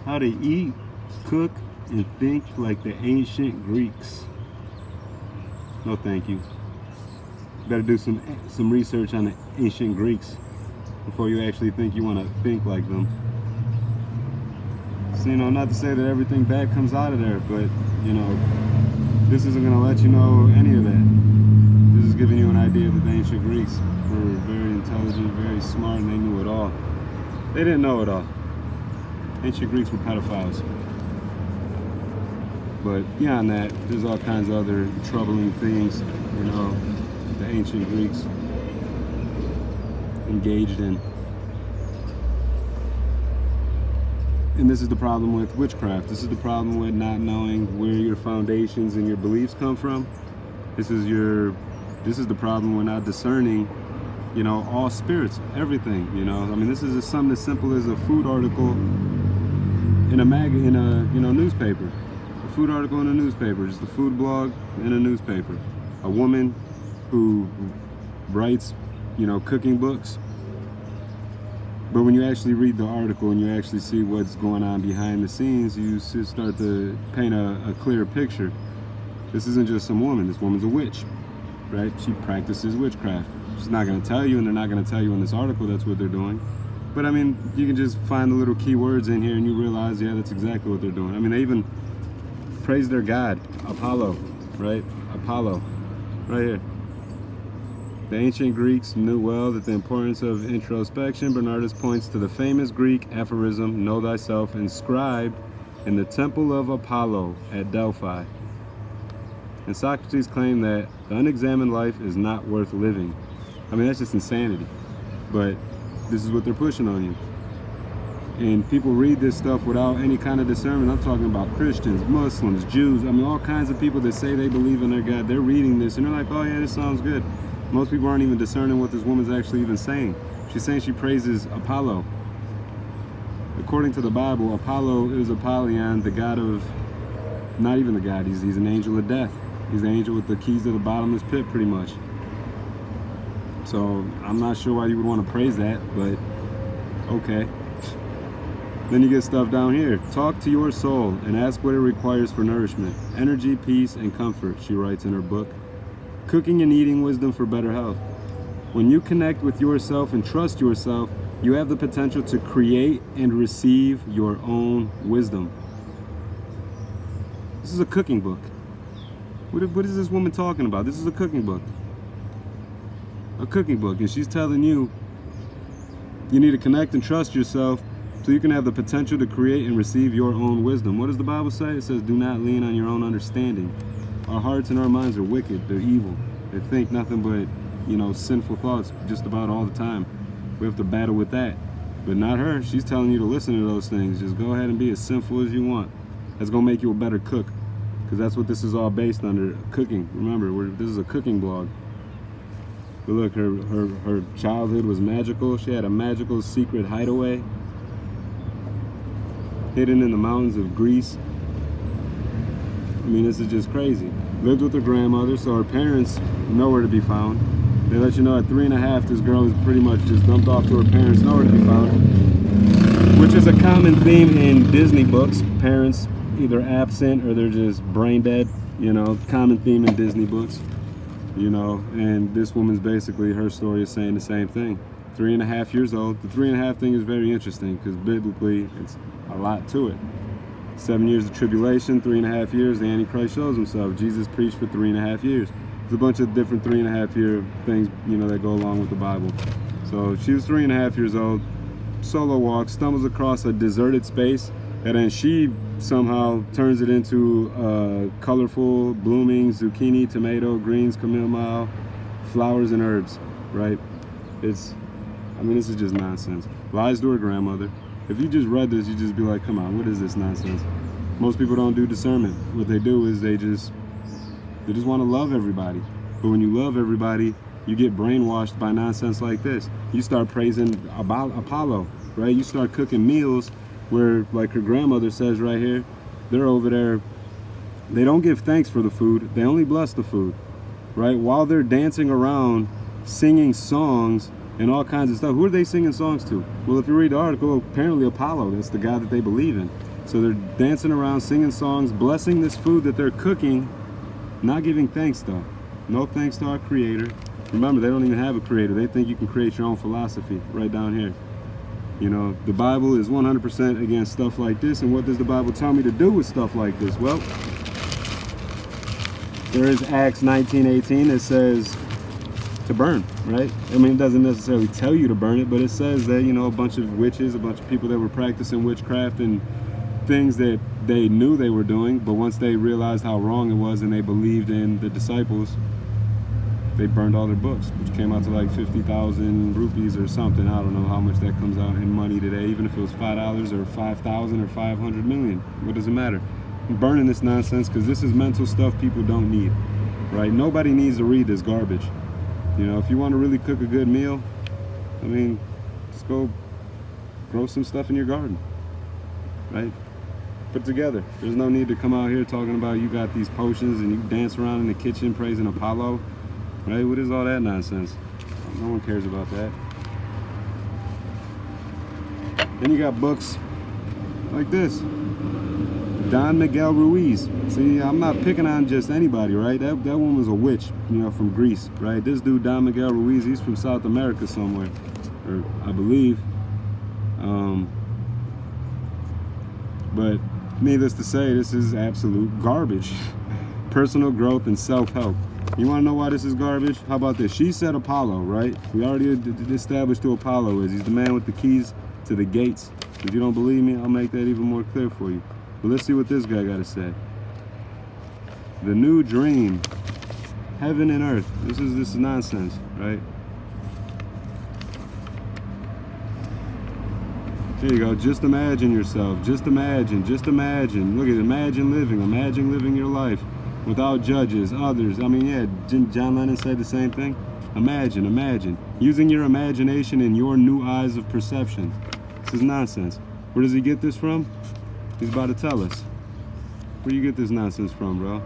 How to eat, cook, and think like the ancient Greeks. No, thank you. Better do some research on the ancient Greeks before you actually think you want to think like them. So, not to say that everything bad comes out of there, but, this isn't going to let you know any of that. This is giving you an idea that the ancient Greeks were very intelligent, very smart, and they knew it all. They didn't know it all. Ancient Greeks were pedophiles. But beyond that, there's all kinds of other troubling things, the ancient Greeks engaged in. And this is the problem with witchcraft. This is the problem with not knowing where your foundations and your beliefs come from. This is the problem with not discerning, all spirits, everything, this is something as simple as a food article in a newspaper. A food article in a newspaper, just a food blog in a newspaper. A woman who writes, cooking books. But when you actually read the article and you actually see what's going on behind the scenes, you start to paint a clearer picture. This isn't just some woman. This woman's a witch, right? She practices witchcraft. She's not going to tell you, and they're not going to tell you in this article that's what they're doing. But you can just find the little keywords in here and you realize, yeah, that's exactly what they're doing. They even praise their god, Apollo, right? Apollo, right here. The ancient Greeks knew well that the importance of introspection. Bernardus points to the famous Greek aphorism, know thyself, inscribed in the temple of Apollo at Delphi. And Socrates claimed that the unexamined life is not worth living. That's just insanity. But this is what they're pushing on you. And people read this stuff without any kind of discernment. I'm talking about Christians, Muslims, Jews. All kinds of people that say they believe in their God. They're reading this and they're like, oh yeah, this sounds good. Most people aren't even discerning what this woman's actually even saying. She's saying she praises Apollo. According to the Bible, Apollo is Apollyon, the god of, not even the god, he's an angel of death. He's the angel with the keys to the bottomless pit, pretty much. So I'm not sure why you would want to praise that, but okay. Then you get stuff down here. Talk to your soul and ask what it requires for nourishment, energy, peace, and comfort, she writes in her book. Cooking and eating wisdom for better health. When you connect with yourself and trust yourself, you have the potential to create and receive your own wisdom. This is a cooking book. What is this woman talking about? This is a cooking book. A cooking book. And she's telling you, you need to connect and trust yourself so you can have the potential to create and receive your own wisdom. What does the Bible say? It says, do not lean on your own understanding. Our hearts and our minds are wicked. They're evil. They think nothing but, sinful thoughts just about all the time. We have to battle with that. But not her. She's telling you to listen to those things. Just go ahead and be as sinful as you want. That's going to make you a better cook. Because that's what this is all based under, cooking. Remember, this is a cooking blog. But look, her childhood was magical. She had a magical secret hideaway hidden in the mountains of Greece. This is just crazy. Lived with her grandmother, so her parents nowhere to be found. They let you know at 3.5, this girl is pretty much just dumped off to her parents, nowhere to be found. Which is a common theme in Disney books. Parents either absent or they're just brain dead. Common theme in Disney books. And this woman's basically, her story is saying the same thing. 3.5 years old. The 3.5 thing is very interesting because biblically it's a lot to it. 7 years of tribulation, 3.5 years, the Antichrist shows himself. Jesus preached for 3.5 years. There's a bunch of different 3.5 year things, that go along with the Bible. So she was 3.5 years old, solo walk, stumbles across a deserted space, and then she somehow turns it into colorful, blooming zucchini, tomato, greens, chamomile, flowers, and herbs, right? This is just nonsense. Lies to her grandmother. If you just read this, you'd just be like, come on, what is this nonsense? Most people don't do discernment. What they do is they just want to love everybody. But when you love everybody, you get brainwashed by nonsense like this. You start praising Apollo, right? You start cooking meals where, like her grandmother says right here, they're over there, they don't give thanks for the food, they only bless the food, right? While they're dancing around, singing songs, and all kinds of stuff. Who are they singing songs to? Well, if you read the article, apparently Apollo, that's the God that they believe in. So they're dancing around, singing songs, blessing this food that they're cooking, not giving thanks though. No thanks to our Creator. Remember, they don't even have a Creator. They think you can create your own philosophy right down here. You know, the Bible is 100% against stuff like this. And what does the Bible tell me to do with stuff like this? Well, there is Acts 19:18 that says to burn, right? I mean, it doesn't necessarily tell you to burn it, but it says that, you know, a bunch of witches, a bunch of people that were practicing witchcraft and things that they knew they were doing, but once they realized how wrong it was and they believed in the disciples, they burned all their books, which came out to like 50,000 rupees or something. I don't know how much that comes out in money today, even if it was $5 or 5,000 or 500 million. What does it matter? I'm burning this nonsense because this is mental stuff people don't need, right? Nobody needs to read this garbage. You know, if you want to really cook a good meal, I mean, just go grow some stuff in your garden, right? Put together. There's no need to come out here talking about you got these potions and you dance around in the kitchen praising Apollo. Right? What is all that nonsense? No one cares about that. Then you got books like this. Don Miguel Ruiz. See, I'm not picking on just anybody, right? That one was a witch, you know, from Greece, right? This dude, Don Miguel Ruiz, he's from South America somewhere, or I believe. But needless to say, this is absolute garbage. Personal growth and self-help. You want to know why this is garbage? How about this? She said Apollo, right? We already established who Apollo is. He's the man with the keys to the gates. If you don't believe me, I'll make that even more clear for you. But let's see what this guy got to say. The new dream. Heaven and earth. This is nonsense, right? Here you go. Just imagine yourself. Just imagine. Just imagine. Look at it. Imagine living. Imagine living your life without judges, others. I mean, yeah, didn't John Lennon say the same thing? Imagine, imagine. Using your imagination and your new eyes of perception. This is nonsense. Where does he get this from? He's about to tell us. Where do you get this nonsense from, bro?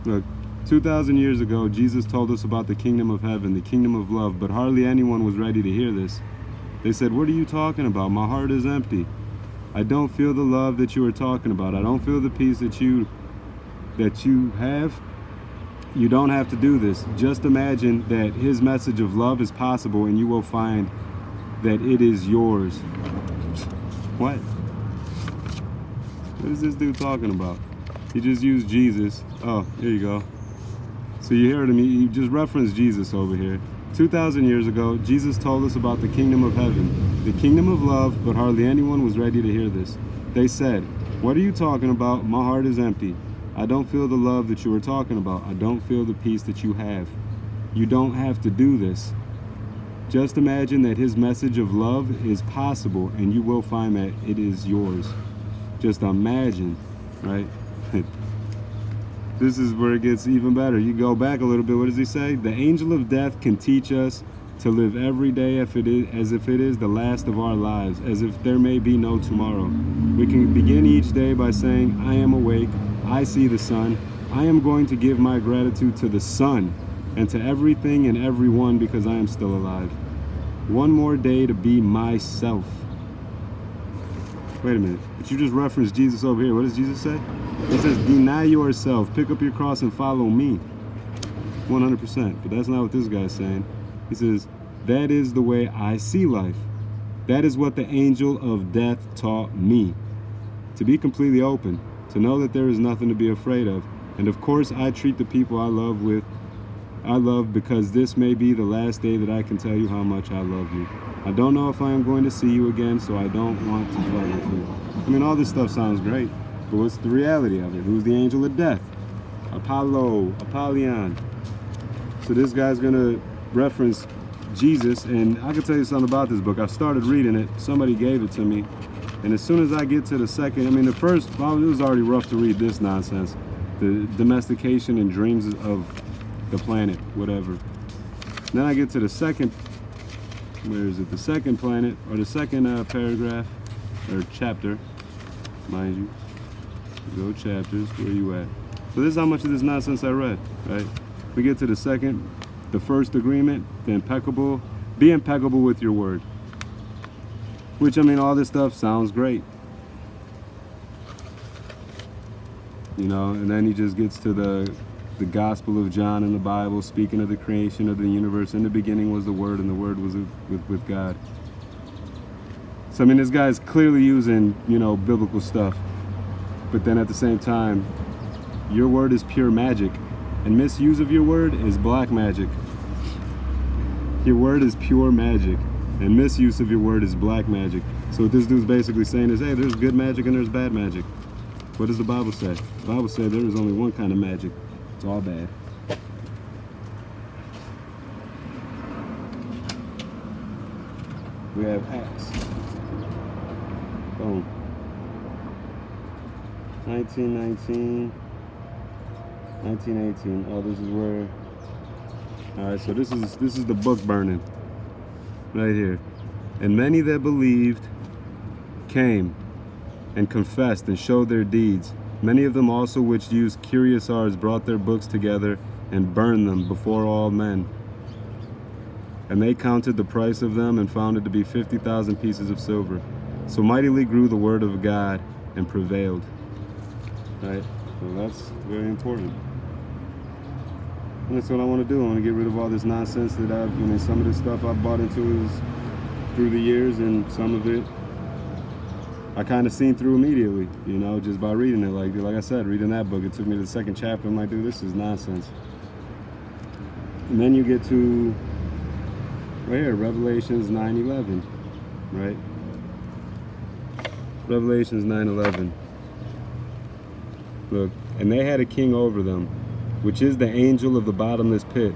Look, 2,000 years ago, Jesus told us about the kingdom of heaven, the kingdom of love, but hardly anyone was ready to hear this. They said, what are you talking about? My heart is empty. I don't feel the love that you are talking about. I don't feel the peace that you have. You don't have to do this. Just imagine that his message of love is possible and you will find that it is yours. What? What is this dude talking about? He just used Jesus. Oh, here you go. So you heard him, he just referenced Jesus over here. 2,000 years ago, Jesus told us about the kingdom of heaven, the kingdom of love, but hardly anyone was ready to hear this. They said, what are you talking about? My heart is empty. I don't feel the love that you are talking about. I don't feel the peace that you have. You don't have to do this. Just imagine that his message of love is possible and you will find that it is yours. Just imagine, right? This is where it gets even better. You go back a little bit. What does he say? The angel of death can teach us to live every day as if it is the last of our lives, as if there may be no tomorrow. We can begin each day by saying, I am awake. I see the sun. I am going to give my gratitude to the sun and to everything and everyone because I am still alive. One more day to be myself. Wait a minute. But you just referenced Jesus over here. What does Jesus say? He says, deny yourself, pick up your cross and follow me. 100%. But that's not what this guy's saying. He says, that is the way I see life. That is what the angel of death taught me. To be completely open. To know that there is nothing to be afraid of. And of course, I treat the people I love because this may be the last day that I can tell you how much I love you. I don't know if I am going to see you again, so I don't want to fight with you. I mean, all this stuff sounds great, but what's the reality of it? Who's the angel of death? Apollo, Apollyon. So this guy's going to reference Jesus, and I can tell you something about this book. I started reading it. Somebody gave it to me, and as soon as I get to the second, I mean, the first, well, it was already rough to read this nonsense. The domestication and dreams of the planet, whatever. Then I get to the second, where is it? The second planet, or the second paragraph, or chapter, mind you. Go chapters, where you at? So this is how much of this nonsense I read, right? We get to the second, the first agreement, the impeccable, be impeccable with your word. Which, I mean, all this stuff sounds great. You know, and then he just gets to the Gospel of John in the Bible, speaking of the creation of the universe. In the beginning was the Word, and the Word was with God. So, I mean, this guy's clearly using, you know, biblical stuff. But then at the same time, your word is pure magic. And misuse of your word is black magic. Your word is pure magic. And misuse of your word is black magic. So what this dude's basically saying is, hey, there's good magic and there's bad magic. What does the Bible say? The Bible says there is only one kind of magic. It's all bad. We have Acts. Boom. 1919. 1918. Oh, this is where. All right, so this is the book burning. Right here. And many that believed came and confessed and showed their deeds. Many of them also which used curious arts brought their books together and burned them before all men. And they counted the price of them and found it to be 50,000 pieces of silver. So mightily grew the word of God and prevailed. Right? So that's very important. And that's what I want to do. I want to get rid of all this nonsense that some of this stuff I've bought into is through the years, and some of it I kind of seen through immediately, you know, just by reading it. Like I said, reading that book, it took me to the second chapter. I'm like, dude, this is nonsense. And then you get to right here, Revelations 9:11, right? Revelations 9:11. Look, and they had a king over them, which is the angel of the bottomless pit,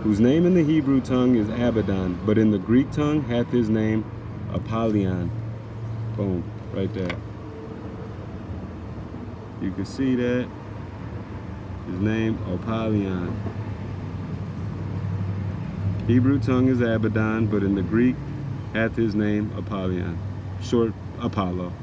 whose name in the Hebrew tongue is Abaddon, but in the Greek tongue hath his name Apollyon. Boom. Right there. You can see that. His name, Apollyon. Hebrew tongue is Abaddon, but in the Greek hath his name Apollyon. Short, Apollo.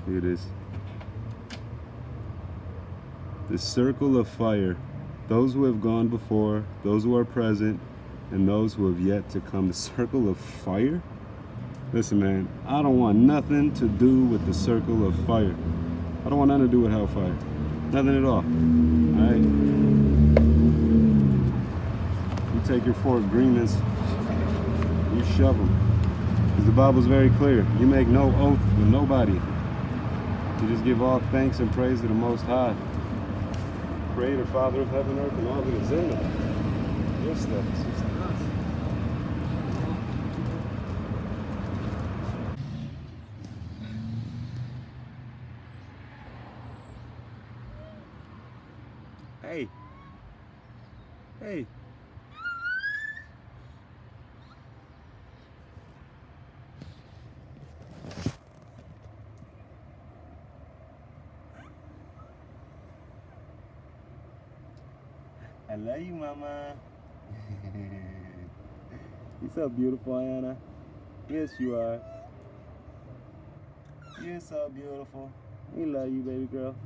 Look at this. The circle of fire. Those who have gone before, those who are present, and those who have yet to come. The circle of fire? Listen, man, I don't want nothing to do with the circle of fire. I don't want nothing to do with hellfire. Nothing at all. Alright? You take your 4 agreements, you shove them. Because the Bible's very clear. You make no oath with nobody. You just give all thanks and praise to the Most High, Creator, Father of heaven and earth, and all that is in them. Your stuff is just nuts. Hey. Hey. I love you, Mama. You're so beautiful, Anna. Yes, you are. You're so beautiful. We love you, baby girl.